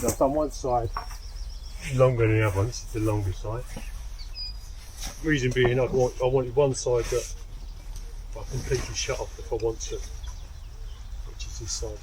I've done one side longer than the other one. This is the longer side. Reason being, I wanted one side that I completely shut off if I want to, which is this side.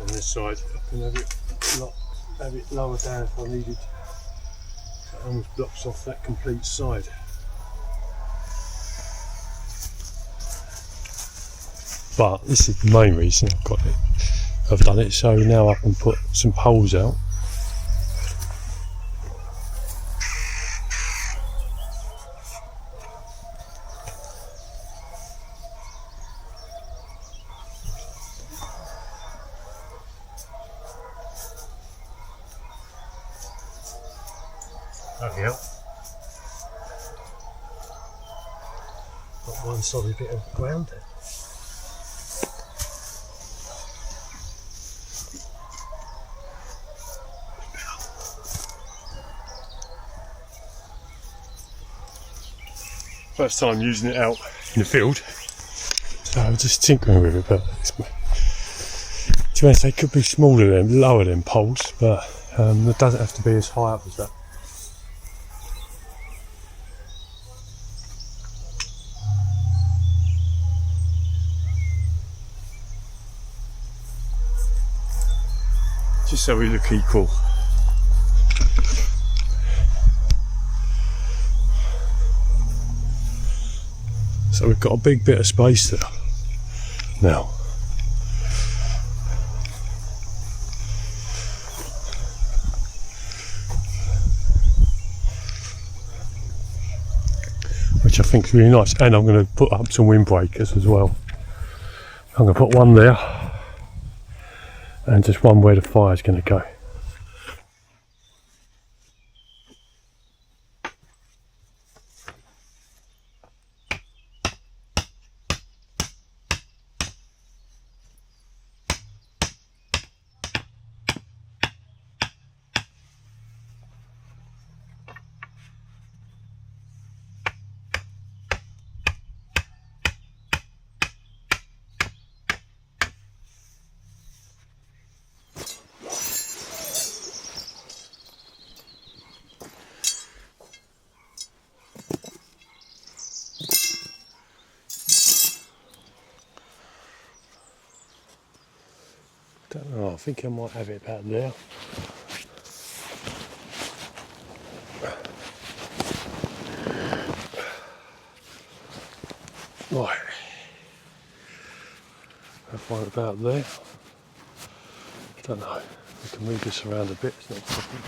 On this side, I can have it lower down if I needed. So it almost blocks off that complete side. But this is the main reason I've done it, so now I can put some poles out. There we go. Got one solid bit of ground there. First time using it out in the field, so I'm just tinkering with it, but to be honest, they could be smaller than, lower than poles, but it doesn't have to be as high up as that. Just so we look equal. So we've got a big bit of space there now. Which I think is really nice, and I'm going to put up some windbreakers as well. I'm going to put one there and just one where the fire's going to go. Don't know, I think I might have it about there. Right, have one about there. Don't know, we can move this around a bit, it's not a problem.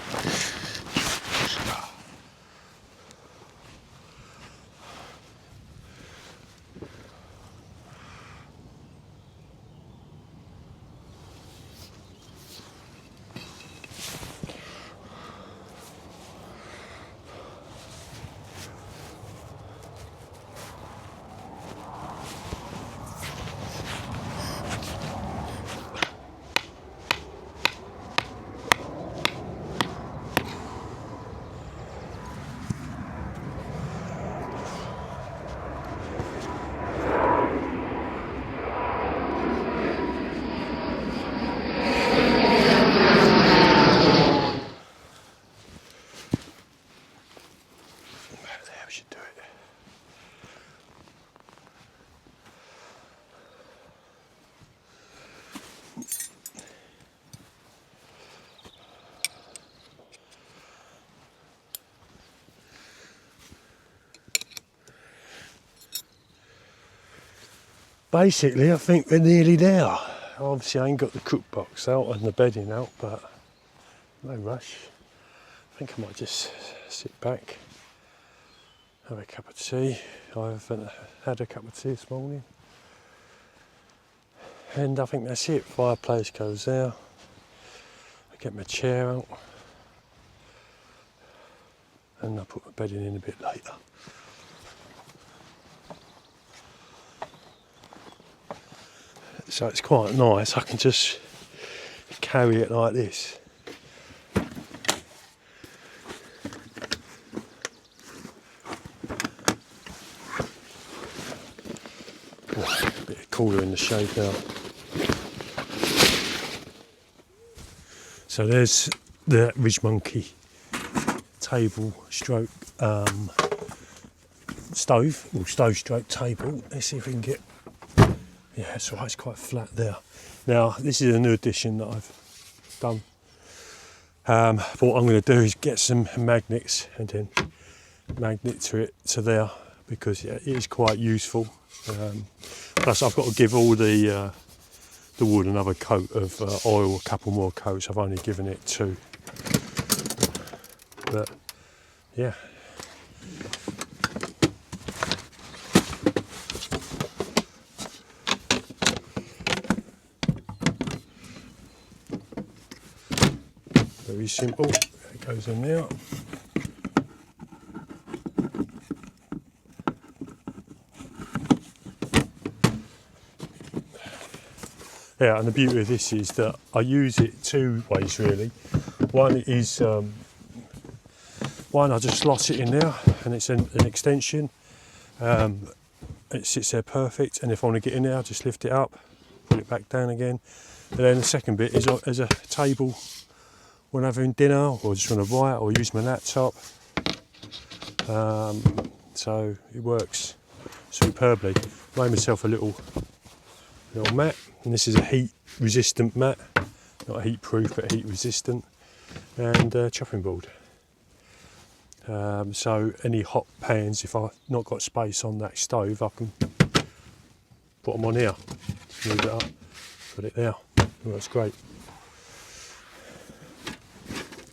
Basically, I think we're nearly there. Obviously, I ain't got the cook box out and the bedding out, but no rush. I think I might just sit back, have a cup of tea. I haven't had a cup of tea this morning. And I think that's it. Fireplace goes there. I get my chair out. And I'll put my bedding in a bit later. So it's quite nice. I can just carry it like this. Oh, a bit cooler in the shade now. So there's the Ridge Monkey table stroke stove, or stove stroke table. Let's see if we can get, yeah, it's alright, it's quite flat there. Now this is a new addition that I've done. But what I'm going to do is get some magnets and then magnet to it to there, because yeah, it is quite useful. Plus I've got to give all the wood another coat of oil, a couple more coats. I've only given it 2. But yeah. Very simple. It goes in there. Yeah, and the beauty of this is that I use it 2 ways really. One is one, I just slot it in there and it's an extension. It sits there perfect, and if I want to get in there, I just lift it up, put it back down again. And then the second bit is as a table when I'm having dinner, or just want to write or use my laptop. So it works superbly. Made myself a little mat, and this is a heat resistant mat, not heat proof but heat resistant, and chopping board. So any hot pans, if I've not got space on that stove, I can put them on here, move it up, put it there. It works great.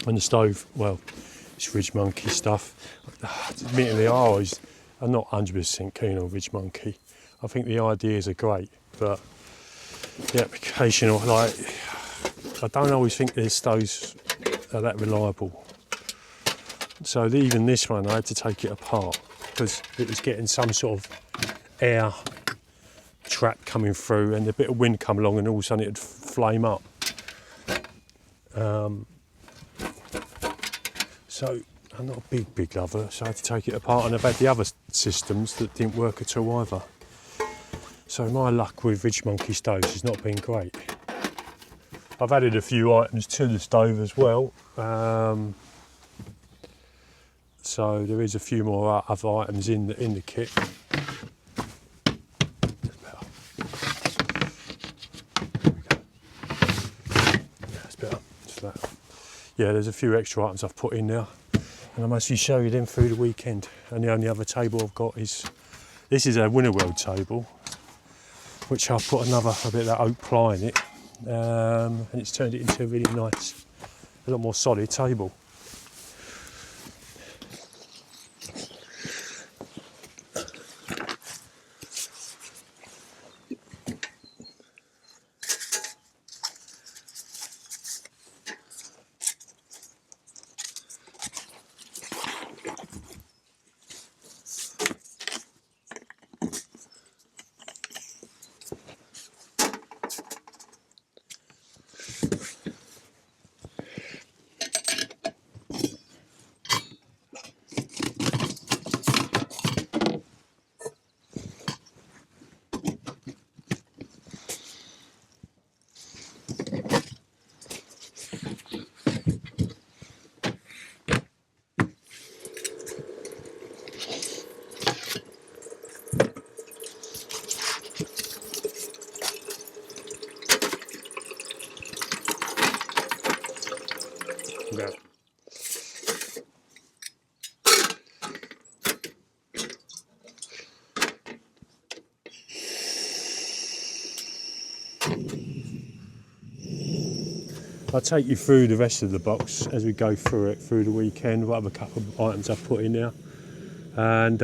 And the stove, well, it's Ridge Monkey stuff. Admittedly, I'm not 100% keen on Ridge Monkey. I think the ideas are great, but the application, like, I don't always think their stoves are that reliable. So even this one, I had to take it apart because it was getting some sort of air trap coming through, and a bit of wind come along and all of a sudden it'd flame up. So I'm not a big lover, so I had to take it apart, and I've had the other systems that didn't work at all either. So my luck with Ridge Monkey stoves has not been great. I've added a few items to the stove as well. So there is a few more other items in the kit. That's better. Just that. Yeah, there's a few extra items I've put in there, and I'll mostly show you them through the weekend. And the only other table I've got is, this is a Winterworld table, which I've put a bit of that oak ply in it, and it's turned it into a really nice, a lot more solid table. Yeah. I'll take you through the rest of the box as we go through it through the weekend. We'll have a couple of items I've put in there, and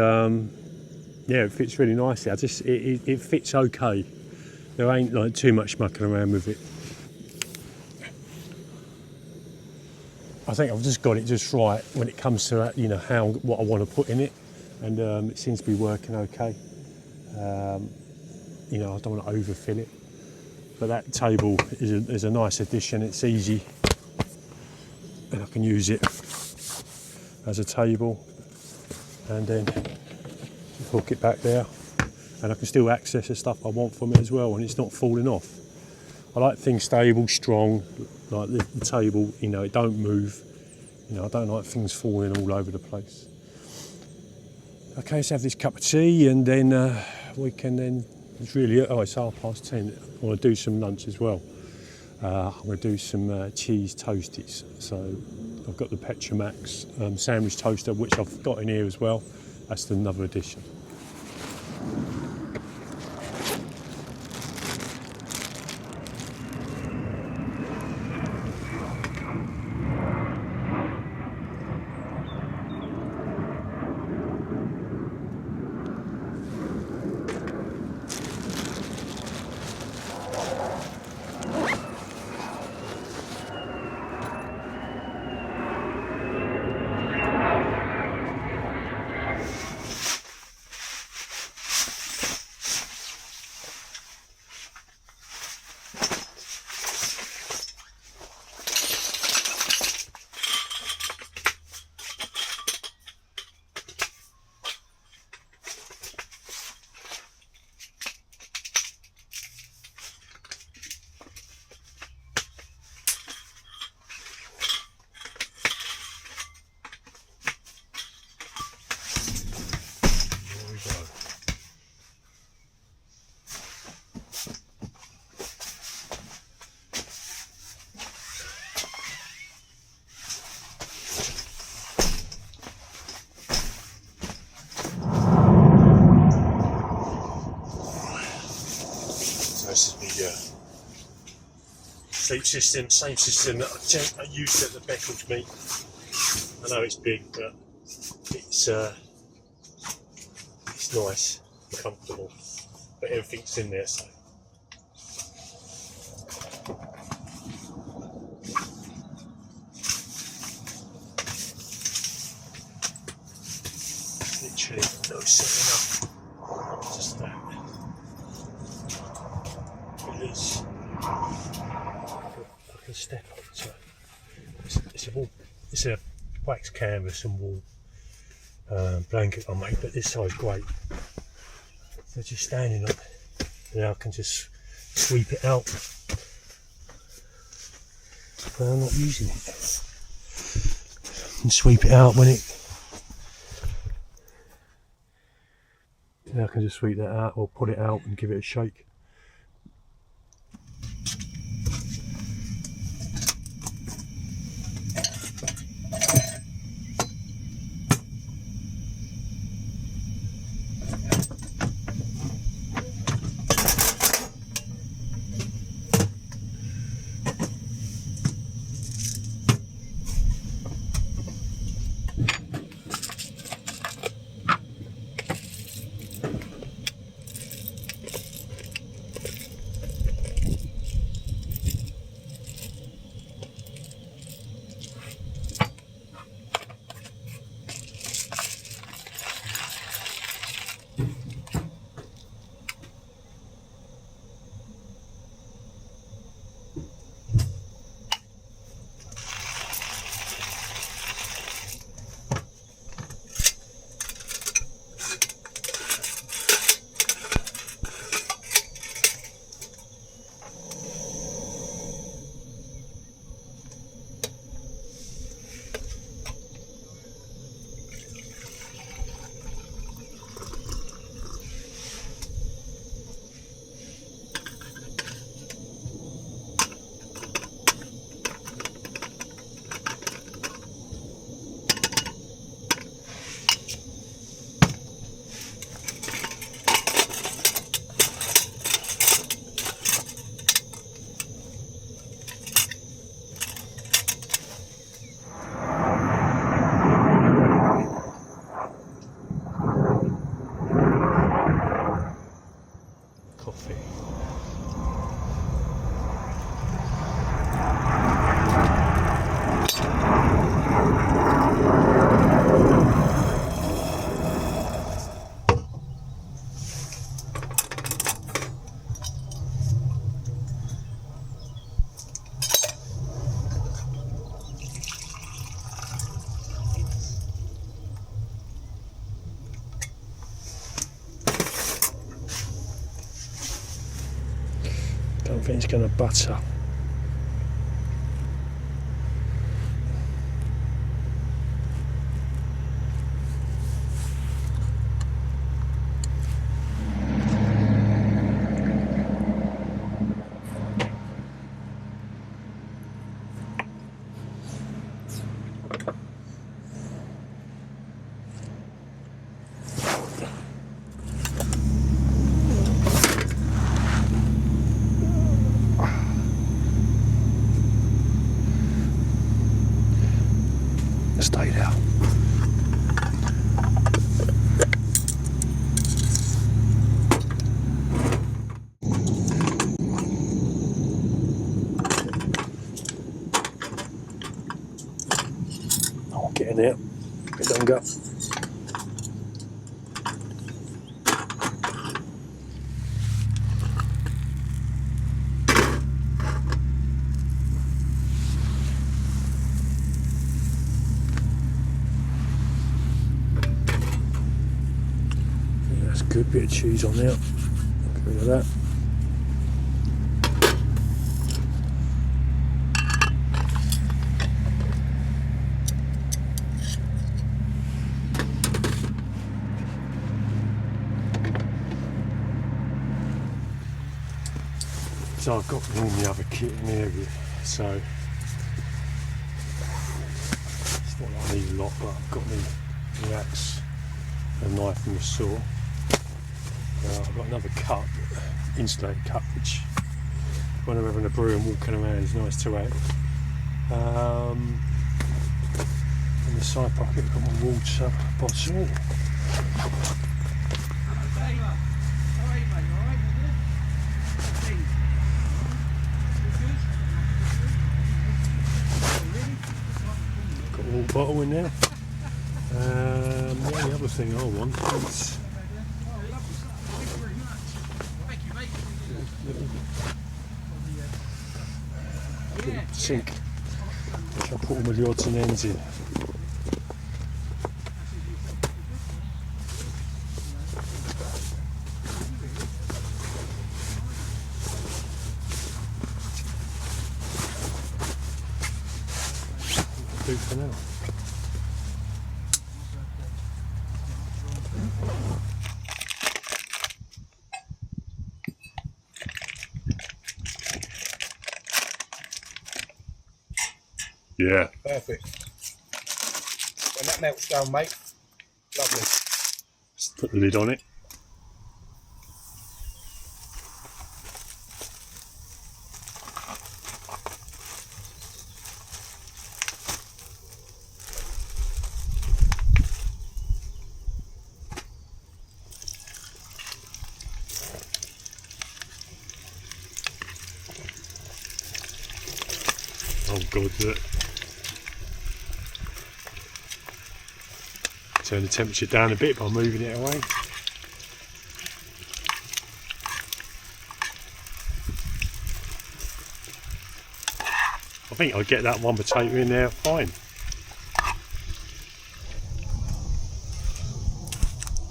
yeah, it fits really nicely. It fits okay. There ain't like too much mucking around with it. I think I've just got it just right when it comes to that, you know, what I want to put in it, and it seems to be working okay. You know, I don't want to overfill it. But that table is a nice addition. It's easy, and I can use it as a table, and then hook it back there, and I can still access the stuff I want from it as well, and it's not falling off. I like things stable, strong, like the table, you know, it don't move. You know, I don't like things falling all over the place. Okay, let's have this cup of tea, and then we can then, it's 10:30. I want to do some lunch as well. I'm going to do some cheese toasties. So I've got the Petromax sandwich toaster, which I've got in here as well. That's another addition. Sleep system, same system that I used at the Beckles meet. I know it's big, but it's nice, comfortable, but everything's in there. So literally no setting up, just that. Release. I can step on, so it's a wax canvas and wool blanket I made, but this side's great. So just standing up, and I can just sweep it out. But I'm not using it. And sweep it out when it. Now I can just sweep that out, or put it out and give it a shake. Don't think it's going to butter. Stay there. Oh, get in there. Bit longer. Good bit of cheese on there. Get rid of that. So I've got all the other kit in here, so it's not like I need a lot, but I've got the axe, a knife and a saw. I've got another cup, insulated cup, which when I'm having a brew and walking around is nice to have. In the side pocket I've got my water bottle. Got a water bottle in there. The only other thing I want is sink, which I put all my odds and ends in. Do for now. Yeah. Perfect. When that melts down, mate, lovely. Just put the lid on it. Oh God, look. Turn the temperature down a bit by moving it away. I think I'll get that one potato in there fine.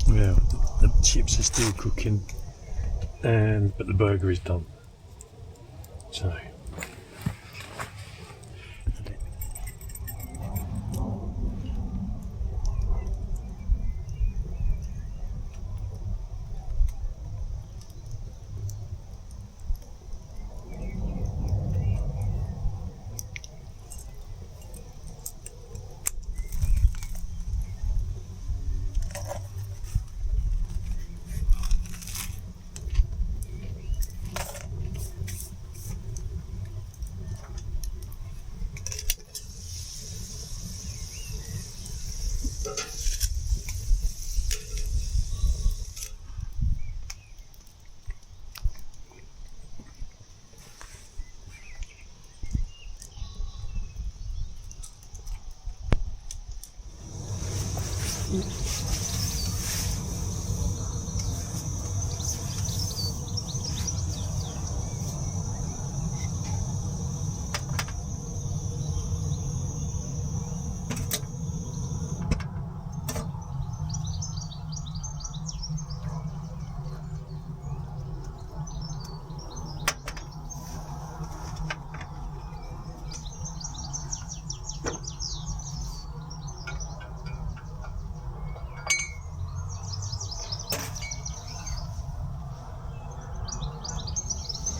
Well, the chips are still cooking, but the burger is done. So.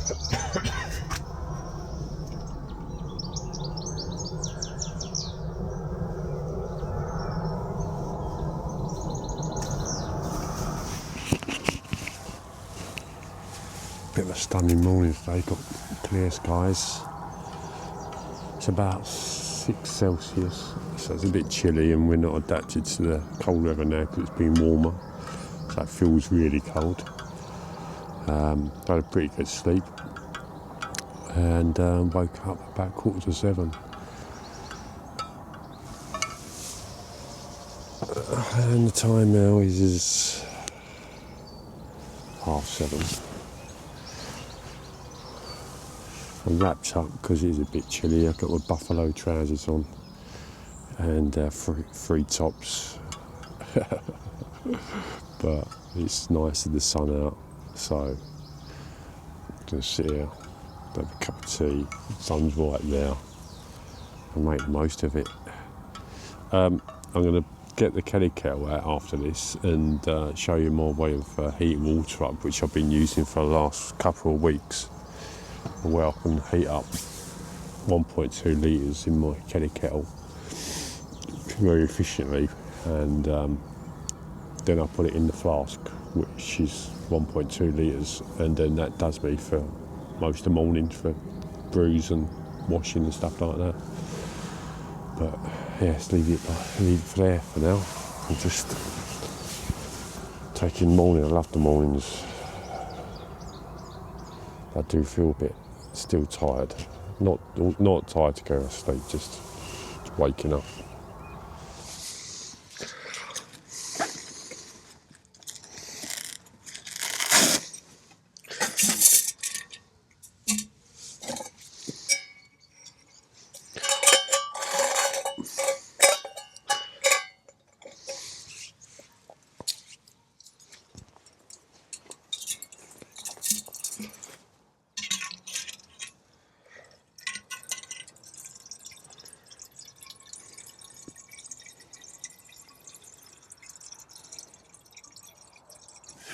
Bit of a stunning morning today, got clear skies. It's about 6 Celsius, so it's a bit chilly and we're not adapted to the cold weather now because it's been warmer, so it feels really cold. Had a pretty good sleep and woke up about 7:15. And the time now is 7:30. I'm wrapped up because it is a bit chilly. I've got my buffalo trousers on and three tops. But it's nice with the sun out, so I'm going to sit here, have a cup of tea, the sun's right there, and make the most of it. I'm going to get the Kelly kettle out after this and show you my way of heating water up, which I've been using for the last couple of weeks, where I can heat up 1.2 litres in my Kelly kettle very efficiently, and then I put it in the flask, which is 1.2 litres, and then that does me for most of the morning for brews and washing and stuff like that. But yeah, let's leave it for there for now. I'm just taking morning. I love the mornings. I do feel a bit still tired. Not tired to go to sleep, just waking up.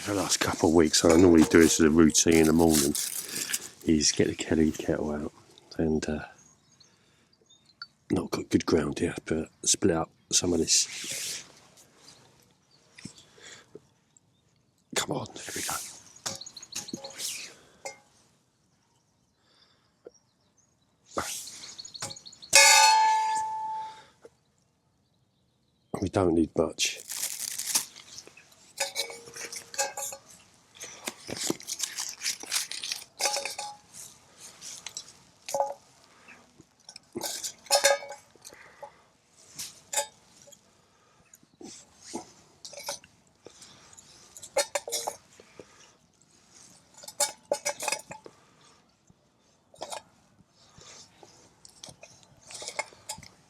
For the last couple of weeks, I normally do this as a routine in the morning, is get the Kelly kettle out and not got good ground here, but split up some of this. Come on, there we go. We don't need much.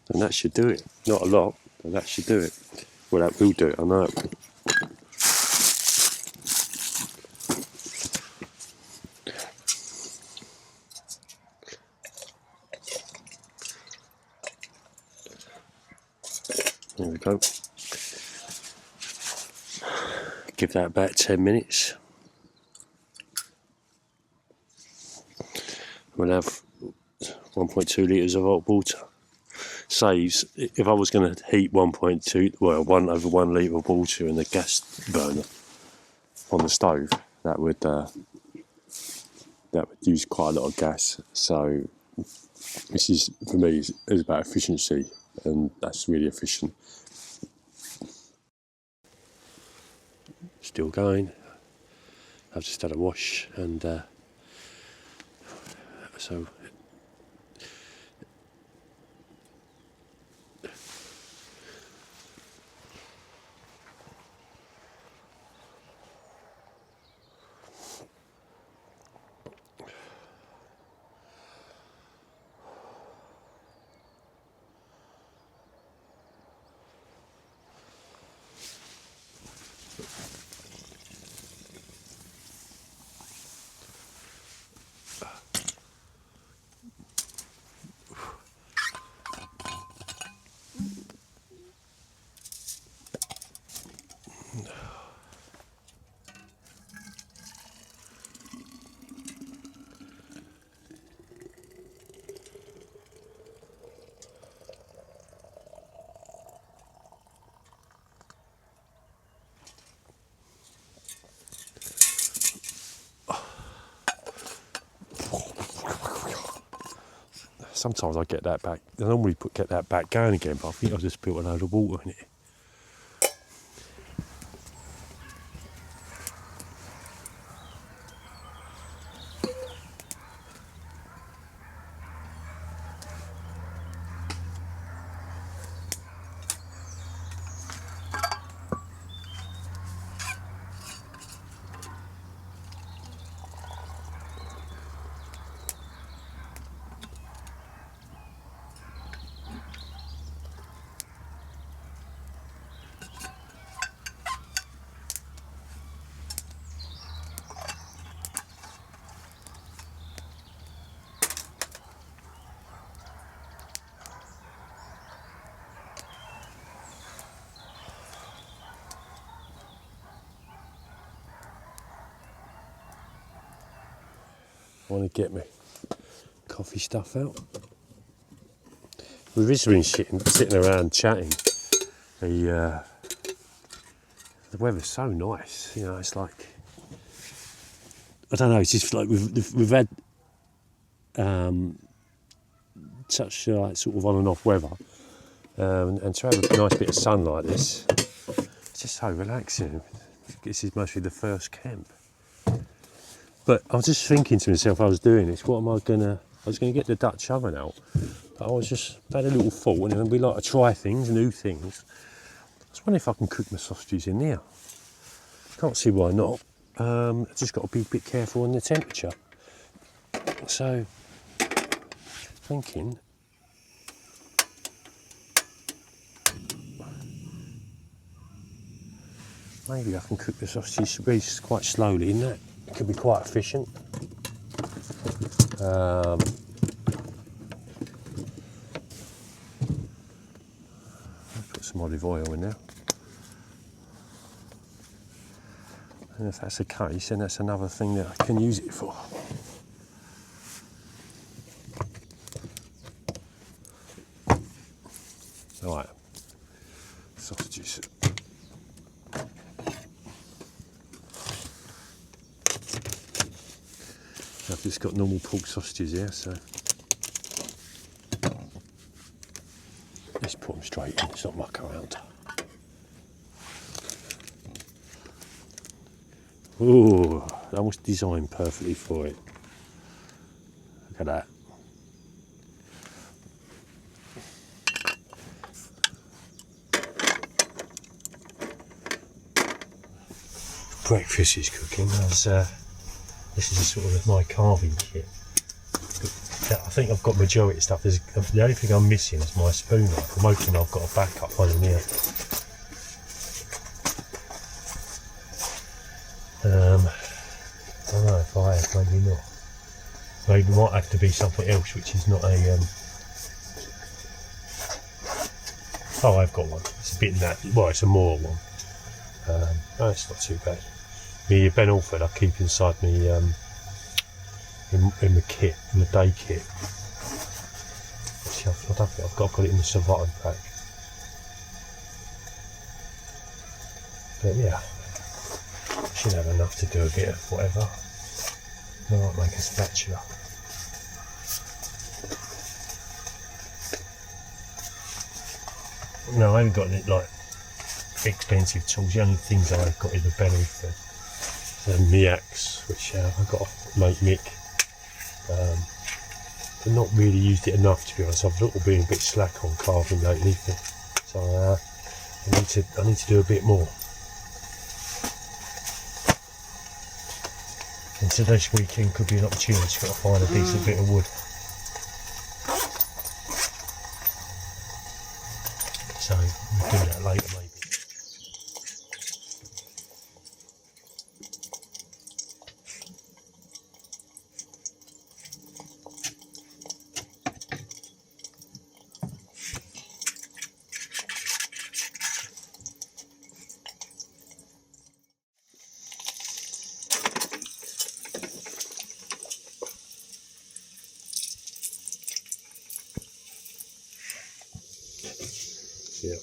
And that should do it. Not a lot, but that should do it. Well, that will do it, I know it will. There we go. Give that about 10 minutes. We'll have 1.2 litres of hot water. Saves, if I was going to heat 1.2, well, 1 litre of water in the gas burner on the stove, that would use quite a lot of gas. So this is, for me, is about efficiency, and that's really efficient. Still going. I've just had a wash, and so sometimes I get that back. I normally get that back going again, but I think I just built a load of water in it. I want to get my coffee stuff out. We've just been sitting around chatting. The weather's so nice, you know. It's like, I don't know. It's just like we've had such like sort of on and off weather, and to have a nice bit of sun like this, it's just so relaxing. This is mostly the first camp. But I was just thinking to myself, I was doing this, I was gonna get the Dutch oven out, but I was just had a little thought, and we like to try things, new things. I was wondering if I can cook my sausages in there. Can't see why not. I just got to be a bit careful on the temperature. So, thinking, maybe I can cook the sausages quite slowly in that. It could be quite efficient. Put some olive oil in there. And if that's the case, then that's another thing that I can use it for. Right, sausages. I've just got normal pork sausages here, so let's put them straight in, let's not muck around. Ooh, that was designed perfectly for it. Look at that. Breakfast is cooking. This is sort of my carving kit. I think I've got majority of stuff. The only thing I'm missing is my spoon knife. I'm hoping I've got a backup one in here. I don't know if I have, maybe not. Maybe it might have to be something else which is not a... Oh, I've got one. It's a bit well, it's a more one. No, it's not too bad. The Ben Alford I keep inside me in the kit, in the day kit. Actually, I don't think I've got it in the Survive pack. But yeah, should have enough to do a bit of whatever. I might make a spatula. No, I haven't got any like expensive tools. The only things I've got is the Ben Alford and my axe, which I've got to make Mick. I've not really used it enough, to be honest. I've been a bit slack on carving lately, so I need to do a bit more. And today's weekend could be an opportunity to find a decent bit of wood. So we'll do that later, maybe. Yeah.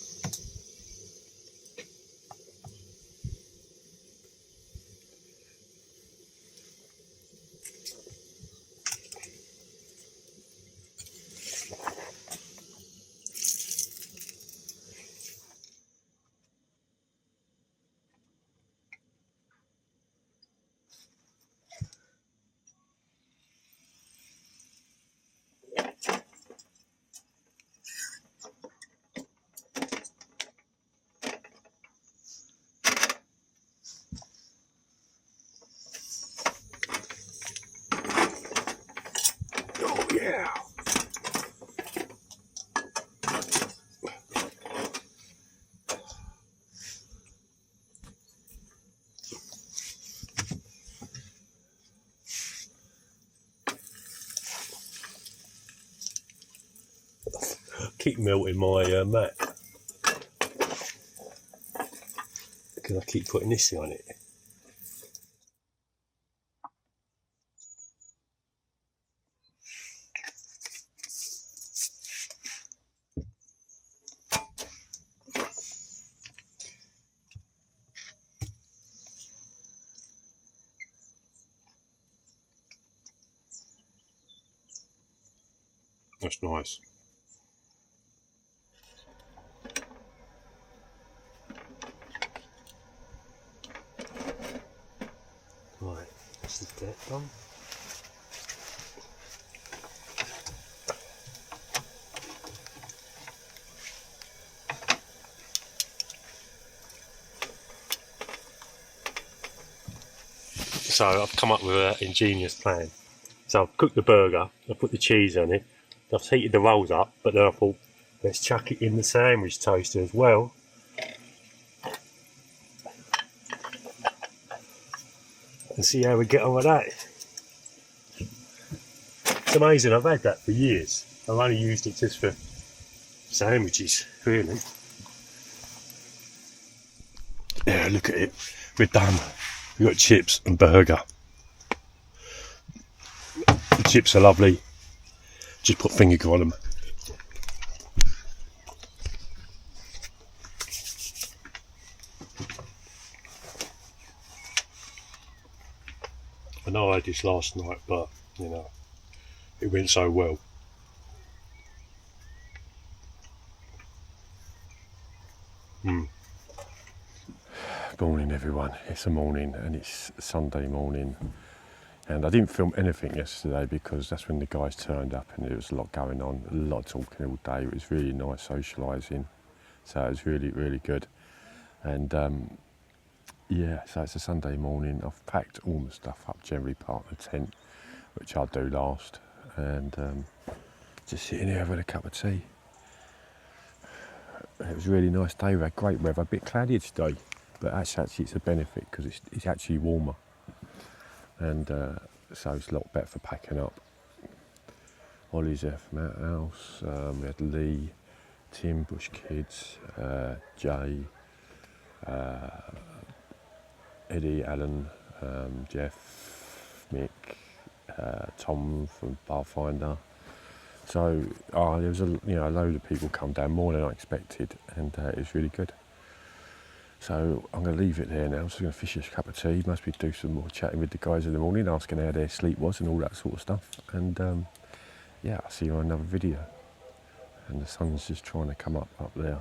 Yeah. Keep melting my mat because I keep putting this on it. That's nice. Right, that's the deck done. So I've come up with an ingenious plan. So I've cooked the burger, I've put the cheese on it, I've heated the rolls up, but then I thought, let's chuck it in the sandwich toaster as well. And see how we get on with that. It's amazing, I've had that for years. I've only used it just for sandwiches, really. Yeah, look at it. We're done. We've got chips and burger. The chips are lovely. Just put vinegar on them. I know I had this last night, but you know, it went so well. Morning everyone, it's a morning and it's Sunday morning, and I didn't film anything yesterday because that's when the guys turned up and there was a lot going on, a lot of talking all day. It was really nice socialising, so it was really good. And yeah, so it's a Sunday morning. I've packed all my stuff up, generally part of the tent, which I'll do last, and just sitting here having a cup of tea. It was a really nice day. We had great weather, a bit cloudy today, but actually it's a benefit because it's actually warmer, and so it's a lot better for packing up. Ollie's there from our house. We had Lee, Tim, Bush Kids, Jay, Eddie, Alan, Jeff, Mick, Tom from Pathfinder. So there was a load of people come down, more than I expected, and it was really good. So I'm going to leave it there now. So I'm going to fish a cup of tea, must be do some more chatting with the guys in the morning, asking how their sleep was and all that sort of stuff. And yeah, I'll see you on another video. And the sun's just trying to come up there.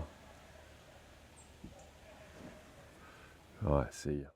All right, see you.